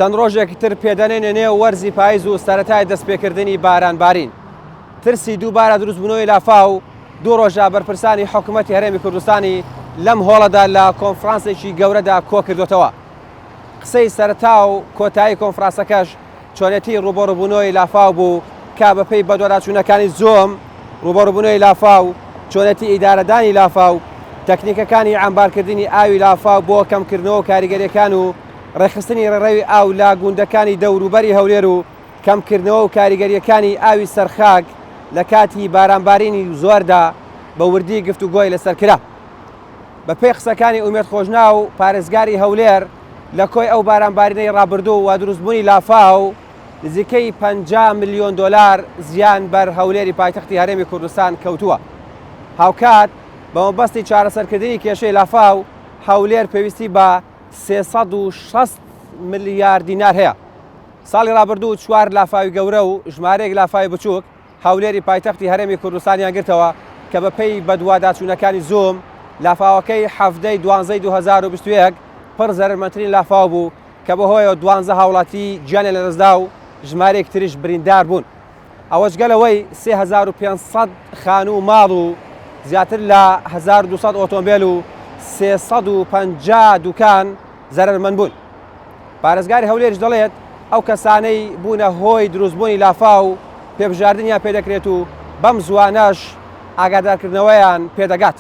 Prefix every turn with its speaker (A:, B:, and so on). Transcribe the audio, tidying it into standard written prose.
A: چەند ڕۆژێکی تر پێدەنێنە نێو وەرزی پاییز و سەرەتای دەستپێکردنی بارانبارین. ترسی دووبارە دروستبوونەوەی لافاو دوو ڕۆژە بەرپرسانی حکوومەتی هەرێمی کوردستانی لەم هۆڵەدا لە کۆنفرانسێکی گەورەدا کۆ کردوتەوە. قسەی سەرەتا و کۆتایی کۆنفرانسەکەش چۆنێتی ڕوبەڕووبوونەوەی لافاو بوو کە بەپێی بەدواداچوونەکانی زۆم ڕوبەڕووبوونەوەی لافاو، چۆنێتی ئیدارەدانی لافاو، تەکنیکەکانی عەمبارکردنی ئاوی لافاو بۆ کەمکردنەوە کاریگەریەکان و ڕێخستنی ڕێڕەوی ئاو لە گوندەکانی دەوروبەری هەولێر و کەمکردنەوە و کاریگەریەکانی ئاوی سەرخاک لە کاتی بارانبارینی زۆردا بە وردی گفتوگۆی لەسەر کرا. بەپێی قسەکانی ئومێد خۆشنا و پارێزگاری هەولێر لە کۆی ئەو بارانبارینەی ڕابردوو و دروستبوونی لافاو نزیکەی 50 ملیۆن دۆلار زیان بەر هەولێری پایتەختی هەرێمی کوردستان کەوتووە. هاوکات بە مەبەستی چارەسەرکردنی کێشەی لافاو هەولێر پێویستی بە 360 ملیار دینار هەیە. ساڵی ڕابردوو 4 لافاوی گەورە و ژمارەیەک لافاوی بچووک هەولێری پایتەختی هەرێمی کوردستانیان گرتەوە کە بەپێی بەدواداچوونەکانی زۆم لافاوەکەی هەفتەی 12 2021 پڕ زەرمەترین لافاو بوو کە بەهۆیەوە 12 هاوڵاتی گیانیان لەدەستدا و ژمارەیەک تریش بریندار بوون. ئەوەش گەلەوەی 3500 خانوو و ماڵ و زیاتر لە 1200 ئۆتۆمبیل و 350 دوکان زەرمەند بوون. پارێزگاری هەولێرش دەڵێت ئەو کەسانەی بوونە هۆی دروستبوونی لافاو پێبژاردنیان پێدەکرێت و بەم زوانەش ئاگادارکردنەوەیان پێدەگات.